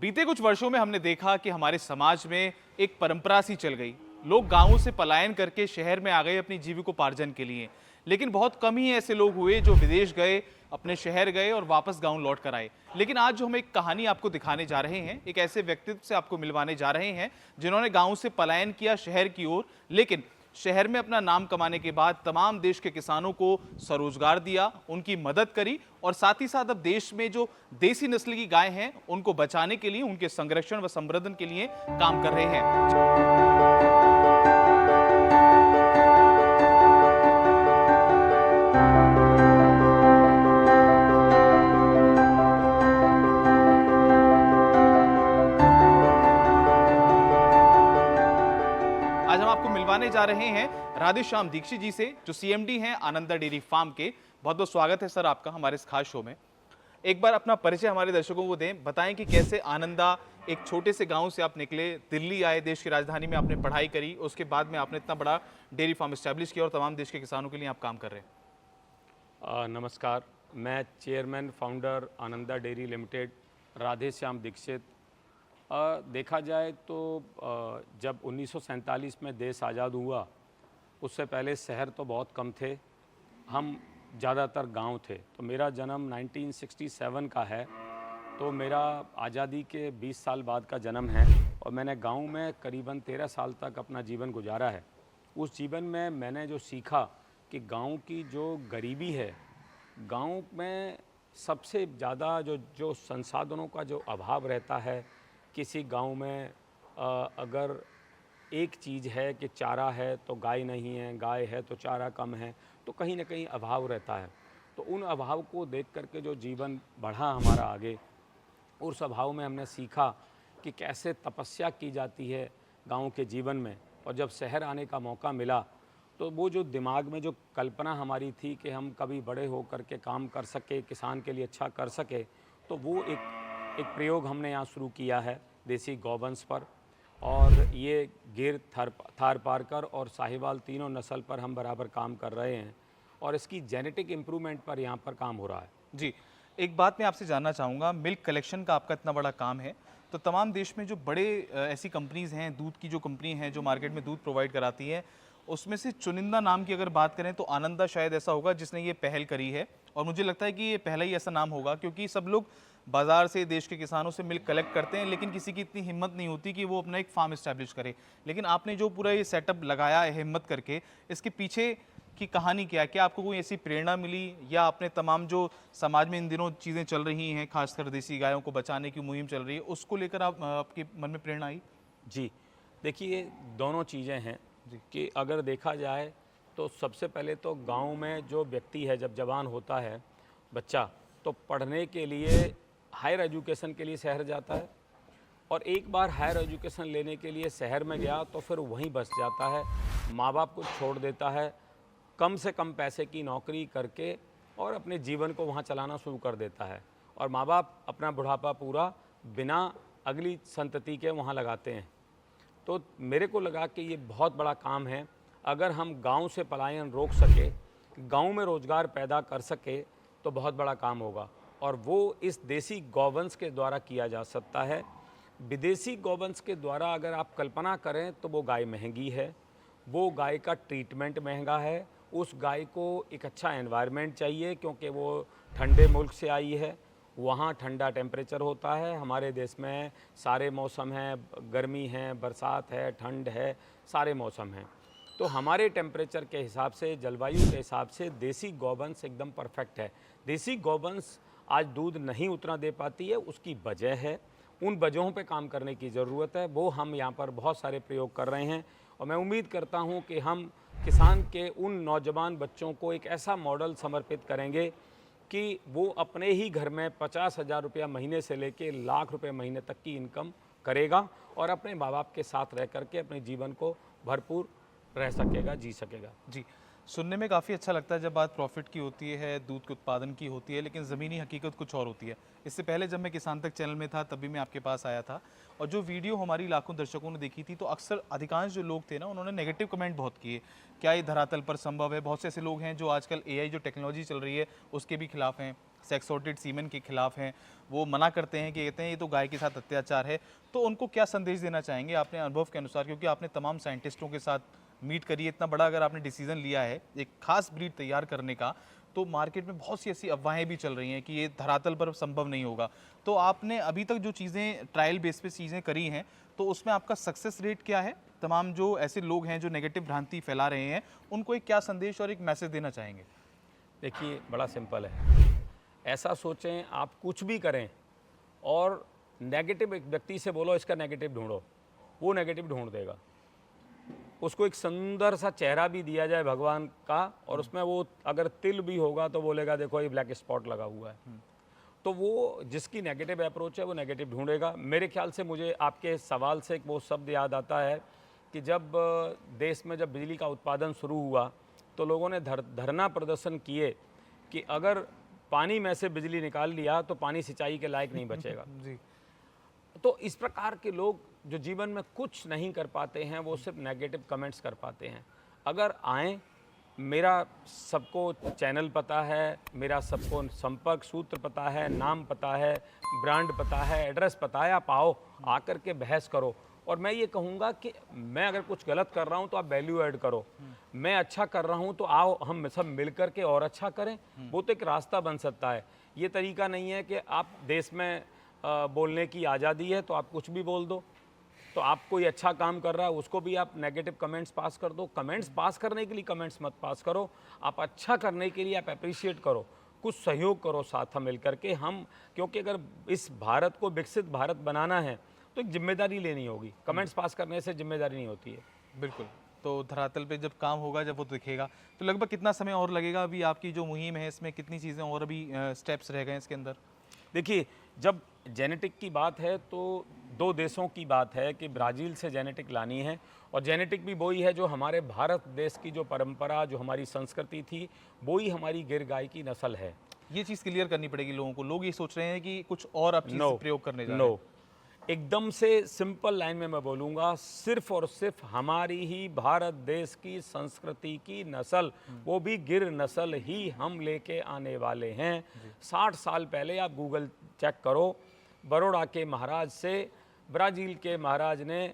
बीते कुछ वर्षों में हमने देखा कि हमारे समाज में एक परंपरा सी चल गई। लोग गांवों से पलायन करके शहर में आ गए अपनी जीविकोपार्जन के लिए। लेकिन बहुत कम ही ऐसे लोग हुए जो विदेश गए, अपने शहर गए और वापस गांव लौट कर आए। लेकिन आज जो हम एक कहानी आपको दिखाने जा रहे हैं, एक ऐसे व्यक्तित्व से आपको मिलवाने जा रहे हैं जिन्होंने गांव से पलायन किया शहर की ओर, लेकिन शहर में अपना नाम कमाने के बाद तमाम देश के किसानों को स्वरोजगार दिया, उनकी मदद करी और साथ ही साथ अब देश में जो देसी नस्ल की गाय हैं उनको बचाने के लिए, उनके संरक्षण व संवर्धन के लिए काम कर रहे हैं। आज हम आपको मिलवाने जा रहे हैं राधेश्याम दीक्षित जी से, जो सीएमडी हैं आनंदा डेयरी फार्म के। बहुत बहुत स्वागत है सर आपका हमारे इस खास शो में। एक बार अपना परिचय हमारे दर्शकों को दें, बताएं कि कैसे आनंदा, एक छोटे से गांव से आप निकले, दिल्ली आए, देश की राजधानी में आपने पढ़ाई करी, उसके बाद में आपने इतना बड़ा डेयरी फार्म स्टैब्लिश किया और तमाम देश के किसानों के लिए आप काम कर रहे हैं। नमस्कार, मैं chairman founder Ananda dairy limited Radheshyam Dikshit. देखा जाए तो जब 1947 में देश आज़ाद हुआ, उससे पहले शहर तो बहुत कम थे, हम ज़्यादातर गांव थे। तो मेरा जन्म 1967 का है, तो मेरा आज़ादी के 20 साल बाद का जन्म है और मैंने गांव में करीबन 13 साल तक अपना जीवन गुजारा है। उस जीवन में मैंने जो सीखा कि गांव की जो गरीबी है, गांव में सबसे ज़्यादा जो संसाधनों का जो अभाव रहता है। किसी गांव में अगर एक चीज़ है कि चारा है तो गाय नहीं है, गाय है तो चारा कम है, तो कहीं ना कहीं अभाव रहता है। तो उन अभाव को देख करके जो जीवन बढ़ा हमारा आगे, उस अभाव में हमने सीखा कि कैसे तपस्या की जाती है गांव के जीवन में। और जब शहर आने का मौका मिला तो वो जो दिमाग में जो कल्पना हमारी थी कि हम कभी बड़े हो कर के काम कर सके, किसान के लिए अच्छा कर सके, तो वो एक प्रयोग हमने यहाँ शुरू किया है देसी गौवंश पर। और ये गिर, थारपारकर और साहिवाल तीनों नस्ल पर हम बराबर काम कर रहे हैं और इसकी जेनेटिक इम्प्रूवमेंट पर यहाँ पर काम हो रहा है। जी, एक बात मैं आपसे जानना चाहूँगा, मिल्क कलेक्शन का आपका इतना बड़ा काम है, तो तमाम देश में जो बड़े ऐसी कंपनीज़ हैं, दूध की जो कंपनी हैं जो मार्केट में दूध प्रोवाइड कराती है, उसमें से चुनिंदा नाम की अगर बात करें तो आनंदा शायद ऐसा होगा जिसने ये पहल करी है। और मुझे लगता है कि ये पहला ही ऐसा नाम होगा, क्योंकि सब लोग बाजार से, देश के किसानों से मिल्क कलेक्ट करते हैं, लेकिन किसी की इतनी हिम्मत नहीं होती कि वो अपना एक फार्म इस्टेब्लिश करे। लेकिन आपने जो पूरा ये सेटअप लगाया है हिम्मत करके, इसके पीछे की कहानी क्या है? क्या आपको कोई ऐसी प्रेरणा मिली, या आपने तमाम जो समाज में इन दिनों चीज़ें चल रही हैं, खासकर देसी गायों को बचाने की मुहिम चल रही है, उसको लेकर आपके मन में प्रेरणा आई? जी, देखिए दोनों चीज़ें हैं कि अगर देखा जाए तो सबसे पहले तो गांव में जो व्यक्ति है, जब जवान होता है बच्चा, तो पढ़ने के लिए, हायर एजुकेशन के लिए शहर जाता है। और एक बार हायर एजुकेशन लेने के लिए शहर में गया तो फिर वहीं बस जाता है, माँ बाप को छोड़ देता है, कम से कम पैसे की नौकरी करके और अपने जीवन को वहाँ चलाना शुरू कर देता है। और माँ बाप अपना बुढ़ापा पूरा बिना अगली संतति के वहाँ लगाते हैं। तो मेरे को लगा कि ये बहुत बड़ा काम है। अगर हम गांव से पलायन रोक सके, गांव में रोज़गार पैदा कर सके, तो बहुत बड़ा काम होगा। और वो इस देसी गौवंश के द्वारा किया जा सकता है। विदेशी गौवंश के द्वारा अगर आप कल्पना करें तो वो गाय महंगी है, वो गाय का ट्रीटमेंट महंगा है, उस गाय को एक अच्छा एनवायरनमेंट चाहिए क्योंकि वो ठंडे मुल्क से आई है, वहाँ ठंडा टेम्परेचर होता है। हमारे देश में सारे मौसम हैं, गर्मी है, बरसात है, ठंड है, सारे मौसम हैं। तो हमारे टेम्परेचर के हिसाब से, जलवायु के हिसाब से देसी गौवंश एकदम परफेक्ट है। देसी गौवंश आज दूध नहीं उतना दे पाती है, उसकी वजह है, उन वजहों पे काम करने की ज़रूरत है। वो हम यहाँ पर बहुत सारे प्रयोग कर रहे हैं और मैं उम्मीद करता हूँ कि हम किसान के उन नौजवान बच्चों को एक ऐसा मॉडल समर्पित करेंगे कि वो अपने ही घर में 50,000 रुपया महीने से लेके लाख रुपए महीने तक की इनकम करेगा और अपने माँ बाप के साथ रह करके अपने जीवन को भरपूर रह सकेगा, जी सकेगा। जी, सुनने में काफ़ी अच्छा लगता है जब बात प्रॉफिट की होती है, दूध के उत्पादन की होती है, लेकिन ज़मीनी हकीकत कुछ और होती है। इससे पहले जब मैं किसान तक चैनल में था तभी मैं आपके पास आया था, और जो वीडियो हमारी लाखों दर्शकों ने देखी थी, तो अक्सर अधिकांश जो लोग थे ना, उन्होंने नेगेटिव कमेंट बहुत किए। क्या ये धरातल पर संभव है? बहुत से ऐसे लोग हैं जो आजकल एआई जो टेक्नोलॉजी चल रही है उसके भी खिलाफ हैं। सेक्सोटेड सीमेन के खिलाफ हैं, वो मना करते हैं कि कहते हैं ये तो गाय के साथ अत्याचार है, तो उनको क्या संदेश देना चाहेंगे अपने अनुभव के अनुसार, क्योंकि आपने तमाम साइंटिस्टों के साथ मीट करी है, इतना बड़ा अगर आपने डिसीजन लिया है एक खास ब्रीड तैयार करने का, तो मार्केट में बहुत सी ऐसी अफवाहें भी चल रही हैं कि ये धरातल पर संभव नहीं होगा। तो आपने अभी तक जो चीज़ें ट्रायल बेस पे चीज़ें करी हैं, तो उसमें आपका सक्सेस रेट क्या है? तमाम जो ऐसे लोग हैं जो नेगेटिव भ्रांति फैला रहे हैं, उनको एक क्या संदेश और एक मैसेज देना चाहेंगे? देखिए, बड़ा सिंपल है। ऐसा सोचें आप कुछ भी करें और नेगेटिव एक व्यक्ति से बोलो इसका नेगेटिव ढूंढो, वो नेगेटिव ढूंढ देगा। उसको एक सुंदर सा चेहरा भी दिया जाए भगवान का और उसमें वो अगर तिल भी होगा तो बोलेगा देखो ये ब्लैक स्पॉट लगा हुआ है। तो वो जिसकी नेगेटिव अप्रोच है वो नेगेटिव ढूंढेगा। मेरे ख्याल से मुझे आपके सवाल से एक वो शब्द याद आता है कि जब देश में जब बिजली का उत्पादन शुरू हुआ तो लोगों ने धरना प्रदर्शन किए कि अगर पानी में से बिजली निकाल लिया तो पानी सिंचाई के लायक नहीं बचेगा। जी। तो इस प्रकार के लोग जो जीवन में कुछ नहीं कर पाते हैं वो सिर्फ नेगेटिव कमेंट्स कर पाते हैं। अगर आएँ, मेरा सबको चैनल पता है, मेरा सबको संपर्क सूत्र पता है, नाम पता है, ब्रांड पता है, एड्रेस पता है, आप आओ, आकर के बहस करो। और मैं ये कहूँगा कि मैं अगर कुछ गलत कर रहा हूँ तो आप वैल्यू ऐड करो, मैं अच्छा कर रहा हूँ तो आओ हम सब मिल कर के और अच्छा करें। वो तो एक रास्ता बन सकता है। ये तरीका नहीं है कि आप देश में बोलने की आज़ादी है तो आप कुछ भी बोल दो। तो आप कोई अच्छा काम कर रहा है उसको भी आप नेगेटिव कमेंट्स पास कर दो। कमेंट्स पास करने के लिए कमेंट्स मत पास करो, आप अच्छा करने के लिए आप अप्रिशिएट करो, कुछ सहयोग करो साथ हम मिल करके हम, क्योंकि अगर इस भारत को विकसित भारत बनाना है तो एक जिम्मेदारी लेनी होगी। कमेंट्स पास करने से जिम्मेदारी नहीं होती है। बिल्कुल। तो धरातल पे जब काम होगा, जब वो दिखेगा, तो लगभग कितना समय और लगेगा? अभी आपकी जो मुहिम है इसमें कितनी चीज़ें और अभी स्टेप्स रह गए हैं इसके अंदर? देखिए, जब जेनेटिक की बात है तो दो देशों की बात है कि ब्राज़ील से जेनेटिक लानी है और जेनेटिक भी वही है जो हमारे भारत देश की जो परंपरा, जो हमारी संस्कृति थी, वही हमारी गिर गाय की नस्ल है। ये चीज़ क्लियर करनी पड़ेगी लोगों को। लोग ये सोच रहे हैं कि कुछ और आप चीज़ नो प्रयोग करने जा रहे हैं। नो, एकदम से सिंपल लाइन में मैं बोलूँगा, सिर्फ और सिर्फ हमारी ही भारत देश की संस्कृति की नस्ल, वो भी गिर नस्ल ही हम लेके आने वाले हैं। 60 साल पहले आप गूगल चेक करो, बड़ौदा के महाराज से ब्राज़ील के महाराज ने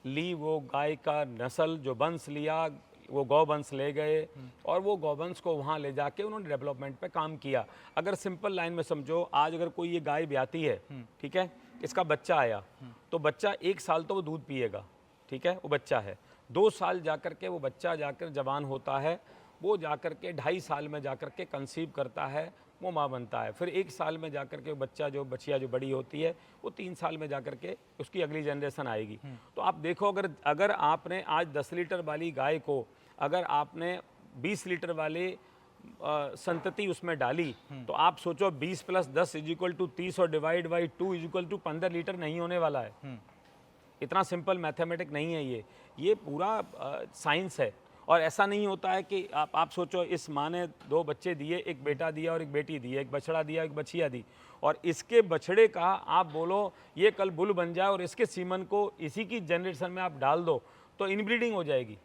ली वो गाय का नस्ल, जो वंश लिया, वो गौवंश ले गए और वो गौवंश को वहाँ ले जाके उन्होंने डेवलपमेंट पे काम किया। अगर सिंपल लाइन में समझो, आज अगर कोई ये गाय ब्याती है, ठीक है, इसका बच्चा आया तो बच्चा 1 साल तो वो दूध पिएगा, ठीक है, वो बच्चा है। 2 साल जाकर के वो बच्चा जाकर जवान होता है, वो जाकर के 2.5 साल में जाकर के कंसीव करता है, वो माँ बनता है। फिर 1 साल में जाकर के बच्चा जो बच्चिया जो बड़ी होती है वो 3 साल में जाकर के उसकी अगली जनरेशन आएगी। तो आप देखो, अगर आपने आज 10 लीटर वाली गाय को अगर आपने 20 लीटर वाले संतति उसमें डाली तो आप सोचो 20 + 10 = 30 और डिवाइड बाई 2 = 15 लीटर नहीं होने वाला है। इतना सिंपल मैथमेटिक नहीं है ये पूरा साइंस है। और ऐसा नहीं होता है कि आप सोचो, इस माँ ने 2 बच्चे दिए, एक बेटा दिया और एक बेटी दी, एक बछड़ा दिया एक बछिया दी, और इसके बछड़े का आप बोलो ये कल बुल बन जाए और इसके सीमन को इसी की जनरेशन में आप डाल दो तो इनब्रीडिंग हो जाएगी।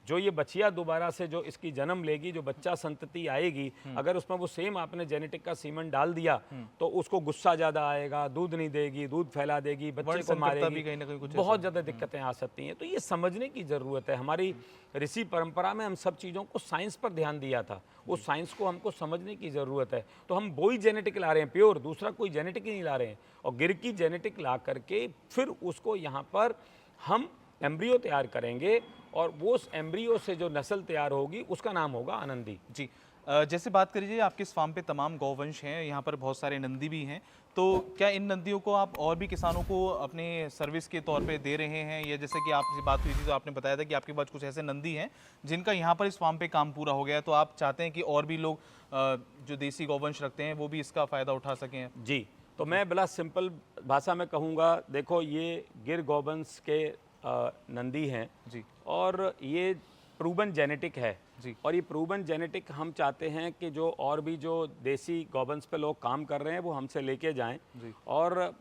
जो ये बच्चिया दोबारा से जो इसकी जन्म लेगी, जो बच्चा संतति आएगी, अगर उसमें वो सेम आपने जेनेटिक का सीमन डाल दिया तो उसको गुस्सा ज़्यादा आएगा, दूध नहीं देगी, दूध फैला देगी, बच्चे को मारेगी, कहीं ना कहीं कुछ बहुत ज़्यादा दिक्कतें आ सकती हैं। तो ये समझने की ज़रूरत है। हमारी ऋषि परंपरा में हम सब चीज़ों को साइंस पर ध्यान दिया था, उस साइंस को हमको समझने की ज़रूरत है। तो हम वही जेनेटिक ला रहे हैं प्योर, दूसरा कोई जेनेटिक ही नहीं ला रहे हैं। और गिर की जेनेटिक ला करके फिर उसको यहाँ पर हम एम्ब्रियो तैयार करेंगे और वो उस एम्ब्रियो से जो नस्ल तैयार होगी उसका नाम होगा आनंदी। जी। जैसे बात करिए, आपके इस फार्म पे तमाम गौवंश हैं, यहाँ पर बहुत सारे नंदी भी हैं, तो क्या इन नंदियों को आप और भी किसानों को अपने सर्विस के तौर पे दे रहे हैं? या जैसे कि आपसे बात हुई थी तो आपने बताया था कि आपके पास कुछ ऐसे नंदी हैं जिनका यहाँ पर इस फार्म पे काम पूरा हो गया है, तो आप चाहते हैं कि और भी लोग जो देसी गौवंश रखते हैं वो भी इसका फ़ायदा उठा सकें? जी, तो मैं बड़ा सिंपल भाषा में कहूँगा, देखो ये गिर गौवंश के नंदी हैं जी, और ये प्रूवन जेनेटिक है जी, और ये प्रूवन जेनेटिक हम चाहते हैं कि जो और भी जो देसी गौवंश पे लोग काम कर रहे हैं वो हमसे लेके जाएं। जी, और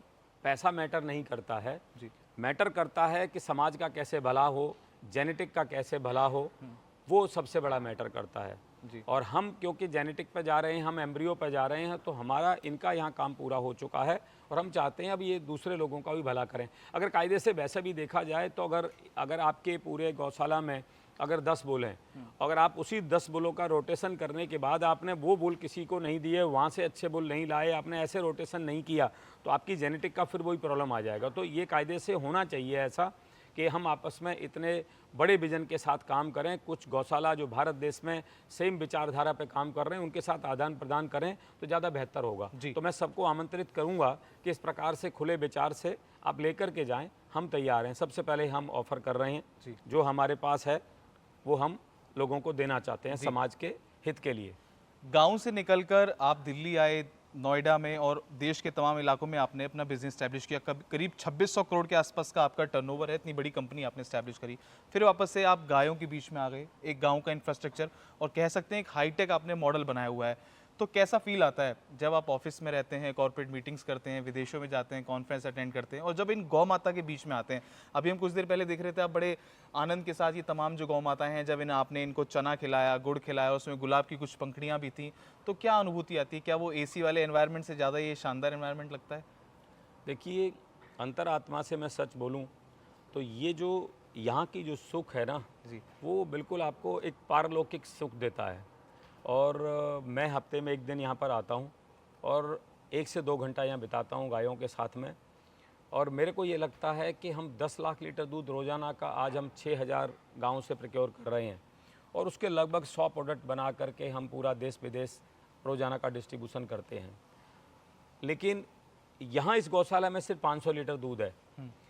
पैसा मैटर नहीं करता है, जी, मैटर करता है कि समाज का कैसे भला हो, जेनेटिक का कैसे भला हो, वो सबसे बड़ा मैटर करता है। जी। और हम क्योंकि जेनेटिक पे जा रहे हैं, हम एम्ब्रियो पे जा रहे हैं, तो हमारा इनका यहाँ काम पूरा हो चुका है और हम चाहते हैं अब ये दूसरे लोगों का भी भला करें। अगर कायदे से वैसे भी देखा जाए तो अगर आपके पूरे गौशाला में अगर 10 बुल हैं, अगर आप उसी 10 बुलों का रोटेशन करने के बाद आपने वो बुल किसी को नहीं दिए, वहाँ से अच्छे बुल नहीं लाए, आपने ऐसे रोटेशन नहीं किया, तो आपकी जेनेटिक का फिर वही प्रॉब्लम आ जाएगा। तो ये कायदे से होना चाहिए ऐसा कि हम आपस में इतने बड़े विजन के साथ काम करें। कुछ गौशाला जो भारत देश में सेम विचारधारा पे काम कर रहे हैं, उनके साथ आदान प्रदान करें तो ज़्यादा बेहतर होगा। तो मैं सबको आमंत्रित करूंगा कि इस प्रकार से खुले विचार से आप लेकर के जाएं। हम तैयार हैं। सबसे पहले हम ऑफ़र कर रहे हैं, जो हमारे पास है वो हम लोगों को देना चाहते हैं समाज के हित के लिए। गांव से निकलकर आप दिल्ली आए, नोएडा में और देश के तमाम इलाकों में आपने अपना बिजनेस स्टैब्लिश किया। करीब 2600 करोड़ के आसपास का आपका टर्नओवर है, इतनी बड़ी कंपनी आपने स्टैब्लिश करी। फिर वापस से आप गायों के बीच में आ गए, एक गांव का इंफ्रास्ट्रक्चर और कह सकते हैं एक हाईटेक आपने मॉडल बनाया हुआ है। तो कैसा फील आता है जब आप ऑफिस में रहते हैं, कॉर्पोरेट मीटिंग्स करते हैं, विदेशों में जाते हैं, कॉन्फ्रेंस अटेंड करते हैं और जब इन गौ माता के बीच में आते हैं? अभी हम कुछ देर पहले देख रहे थे, आप बड़े आनंद के साथ ये तमाम जो गौ माताएं हैं, जब आपने इनको चना खिलाया, गुड़ खिलाया, उसमें गुलाब की कुछ पंखड़ियाँ भी थी, तो क्या अनुभूति आती है? क्या वो एसी वाले एनवायरनमेंट से ज़्यादा ये शानदार एनवायरनमेंट लगता है? देखिए, अंतरात्मा से मैं सच बोलूं तो ये जो यहाँ की जो सुख है ना जी। वो बिल्कुल आपको एक पारलौकिक सुख देता है। और मैं हफ्ते में 1 दिन यहाँ पर आता हूँ और 1 से 2 घंटा यहाँ बिताता हूँ गायों के साथ में। और मेरे को ये लगता है कि हम 10 लाख लीटर दूध रोज़ाना का आज हम 6000 गाँव से प्रोक्योर कर रहे हैं और उसके लगभग 100 प्रोडक्ट बना करके हम पूरा देश विदेश रोज़ाना का डिस्ट्रीब्यूशन करते हैं। लेकिन यहाँ इस गौशाला में सिर्फ 500 लीटर दूध है।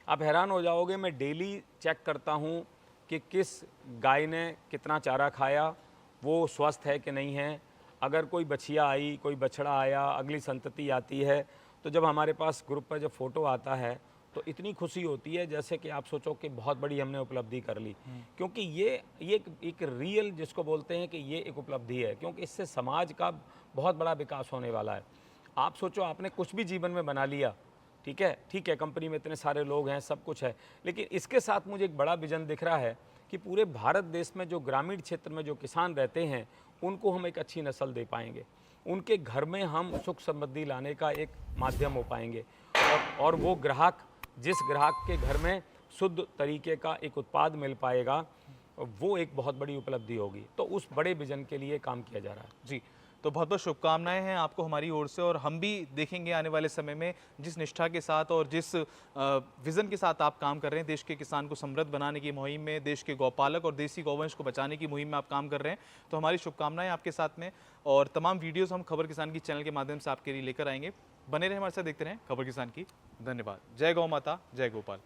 आप हैरान हो जाओगे, मैं डेली चेक करता हूँ कि किस गाय ने कितना चारा खाया, वो स्वस्थ है कि नहीं है। अगर कोई बछिया आई, कोई बछड़ा आया, अगली संतति आती है, तो जब हमारे पास ग्रुप पर जब फ़ोटो आता है तो इतनी खुशी होती है जैसे कि आप सोचो कि बहुत बड़ी हमने उपलब्धि कर ली। क्योंकि ये एक रियल जिसको बोलते हैं कि ये एक उपलब्धि है, क्योंकि इससे समाज का बहुत बड़ा विकास होने वाला है। आप सोचो, आपने कुछ भी जीवन में बना लिया, ठीक है, कंपनी में इतने सारे लोग हैं, सब कुछ है, लेकिन इसके साथ मुझे एक बड़ा विजन दिख रहा है कि पूरे भारत देश में जो ग्रामीण क्षेत्र में जो किसान रहते हैं उनको हम एक अच्छी नस्ल दे पाएंगे, उनके घर में हम सुख समृद्धि लाने का एक माध्यम हो पाएंगे और वो ग्राहक, जिस ग्राहक के घर में शुद्ध तरीके का एक उत्पाद मिल पाएगा, वो एक बहुत बड़ी उपलब्धि होगी। तो उस बड़े विजन के लिए काम किया जा रहा है। जी, तो बहुत बहुत शुभकामनाएं हैं आपको हमारी ओर से और हम भी देखेंगे आने वाले समय में जिस निष्ठा के साथ और जिस विज़न के साथ आप काम कर रहे हैं, देश के किसान को समृद्ध बनाने की मुहिम में, देश के गौपालक और देसी गौवंश को बचाने की मुहिम में आप काम कर रहे हैं। तो हमारी शुभकामनाएं आपके साथ में और तमाम वीडियोज़ हम खबर किसान की चैनल के माध्यम से आपके लिए लेकर आएंगे। बने रहे हमारे साथ, देखते रहें खबर किसान की। धन्यवाद। जय गौ माता, जय गोपाल।